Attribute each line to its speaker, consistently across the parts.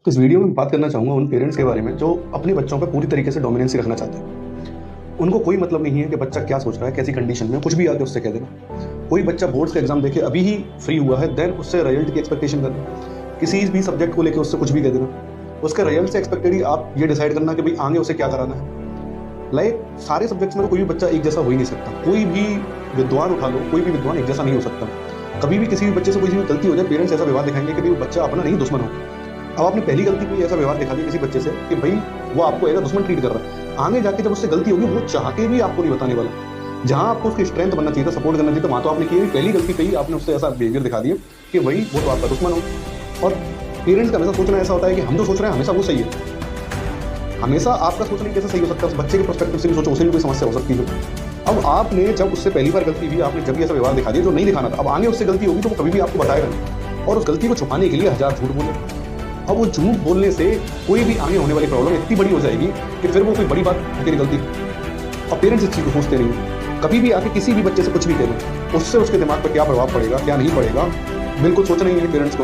Speaker 1: तो इस वीडियो में बात करना चाहूँगा उन पेरेंट्स के बारे में जो अपने बच्चों पर पूरी तरीके से डोमिनेंसी रखना चाहते हैं। उनको कोई मतलब नहीं है कि बच्चा क्या सोच रहा है, कैसी कंडीशन में, कुछ भी आके उससे कह देना। कोई बच्चा बोर्ड्स का एग्जाम देके अभी ही फ्री हुआ है, देन उससे रिजल्ट की एक्सपेक्टेशन करना, किसी भी सब्जेक्ट को लेकर उससे कुछ भी कह देना, उसके रिजल्ट से एक्सपेक्टेड ही आप ये डिसाइड करना कि भाई आगे उसे क्या कराना है। सारे सब्जेक्ट्स में तो कोई भी बच्चा एक जैसा हो ही नहीं सकता। कोई भी विद्वान उठा लो, कोई भी विद्वान एक जैसा नहीं हो सकता। कभी भी किसी भी बच्चे से कोई भी गलती हो जाए, पेरेंट्स ऐसा व्यवहार दिखाएंगे कि भाई वो बच्चा अपना नहीं दुश्मन हो। अब आपने पहली गलती पे ऐसा व्यवहार दिखा दिया किसी बच्चे से कि भाई वो आपको एज अ दुश्मन ट्रीट कर रहा है, आगे जाके जब उससे गलती होगी वो चाह के भी आपको नहीं बताने वाला। जहां आपको उसकी स्ट्रेंथ बनना चाहिए था, सपोर्ट करना चाहिए था, वहां तो आपने की पहली गलती पे ही आपने उससे ऐसा बिहेवियर दिखा दिया कि भाई वो तो आपका दुश्मन हो। और पेरेंट्स का हमेशा सोचना ऐसा होता है कि हम जो सोच रहे हैं हमेशा वो सही है। हमेशा आपका सोचना कैसे सही हो सकता है? उस बच्चे के पर्सपेक्टिव से भी सोचो, उसे भी कोई समस्या हो सकती है। अब आपने जब उससे पहली बार गलती हुई, आपने जब भी ऐसा व्यवहार दिखा दिया जो नहीं दिखाना था, अब आगे उससे गलती होगी तो वो कभी भी आपको बताएगा नहीं, और उस गलती को छुपाने के लिए हजार झूठ बोले। अब वो झूठ बोलने से कोई भी आगे होने वाली प्रॉब्लम इतनी बड़ी हो जाएगी कि फिर वो कोई बड़ी बात तेरी गलती। और पेरेंट्स इस चीज़ को सोचते नहीं। कभी भी आके किसी भी बच्चे से कुछ भी कह दो, उससे उसके दिमाग पर क्या प्रभाव पड़ेगा, क्या नहीं पड़ेगा, बिल्कुल सोचना ही नहीं पेरेंट्स को।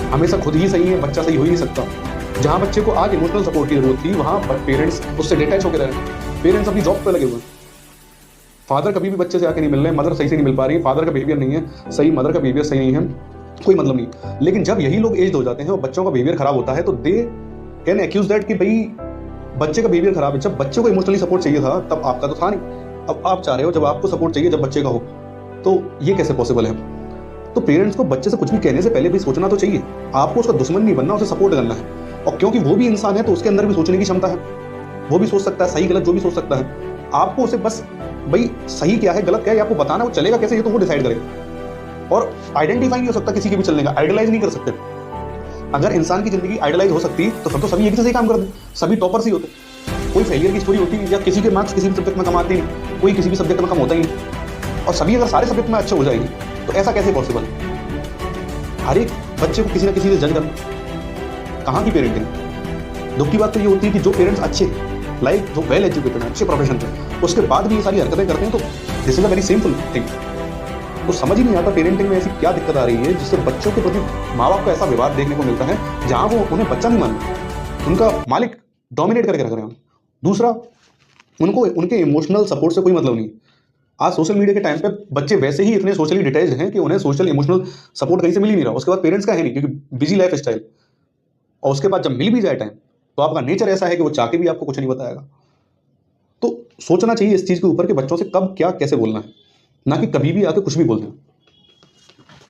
Speaker 1: हमेशा खुद ही सही है, बच्चा सही हो ही नहीं सकता। जहाँ बच्चे को आज इमोशनल सपोर्ट की जरूरत थी, वहाँ पेरेंट्स उससे डिटैच होकर रहे। पेरेंट्स अपनी जॉब पर लगे हुए। फादर कभी भी बच्चे से आके नहीं मिल रहे, मदर सही से नहीं मिल पा रही है, फादर का बिहेवियर नहीं है सही, मदर का बिहेवियर सही नहीं है, कोई मतलब नहीं। लेकिन जब यही लोग एज हो जाते हैं और बच्चों का बिहेवियर खराब होता है तो दे कैन एक्यूज दैट कि भाई बच्चे का बिहेवियर खराब है। जब बच्चों को इमोशनली सपोर्ट चाहिए था तब आपका तो था नहीं। अब आप चाह रहे हो जब आपको सपोर्ट चाहिए जब बच्चे का हो, तो ये कैसे पॉसिबल है? तो पेरेंट्स को बच्चे से कुछ भी कहने से पहले भी सोचना तो चाहिए। आपको उसका दुश्मन नहीं बनना, उसे सपोर्ट करना है। और क्योंकि वो भी इंसान है तो उसके अंदर भी सोचने की क्षमता है, वो भी सोच सकता है, सही गलत जो भी सोच सकता है। आपको उसे बस भाई सही क्या है गलत क्या है आपको बताना, वो चलेगा कैसे ये तो वो डिसाइड करेगा। और आइडेंटिफाई नहीं हो सकता किसी के भी चलने का, आइडलाइज नहीं कर सकते। अगर इंसान की जिंदगी आइडलाइज हो सकती तो फिर तो सभी एक जैसे ही काम करते, सभी टॉपर्स ही होते। कोई फेलियर की स्टोरी होती या किसी के मार्क्स किसी भी सब्जेक्ट में कम आते नहीं, कोई किसी भी सब्जेक्ट में कम होता ही नहीं, और सभी अगर सारे सब्जेक्ट में अच्छे हो जाएंगे तो ऐसा कैसे पॉसिबल? हर एक बच्चे को किसी ना किसी से जज करना, कहाँ की पेरेंटिंग? दुख की बात तो ये होती है कि जो पेरेंट्स अच्छे लाइक जो वेल एजुकेटेड हैं, अच्छे प्रोफेशन थे, उसके बाद भी ये सारी हरकतें करते हैं, तो this is a very simple thing. तो समझ ही नहीं आता पेरेंटिंग में ऐसी क्या दिक्कत आ रही है जिससे बच्चों के प्रति माँ बाप का ऐसा व्यवहार देखने को मिलता है जहाँ वो उन्हें बच्चा नहीं मानते, उनका मालिक डोमिनेट करके रख रहे हैं। दूसरा, उनको उनके इमोशनल सपोर्ट से कोई मतलब नहीं। आज सोशल मीडिया के टाइम पे बच्चे वैसे ही इतने सोशली डिटैच्ड हैं कि उन्हें सोशल इमोशनल सपोर्ट कहीं से मिल ही नहीं रहा। उसके बाद पेरेंट्स का है नहीं क्योंकि बिजी लाइफ स्टाइल, और उसके बाद जब मिल भी जाए टाइम तो आपका नेचर ऐसा है कि वो चाह के भी आपको कुछ नहीं बताएगा। तो सोचना चाहिए इस चीज़ के ऊपर कि बच्चों से कब क्या कैसे बोलना है, ना कि कभी भी आके कुछ भी बोल दें।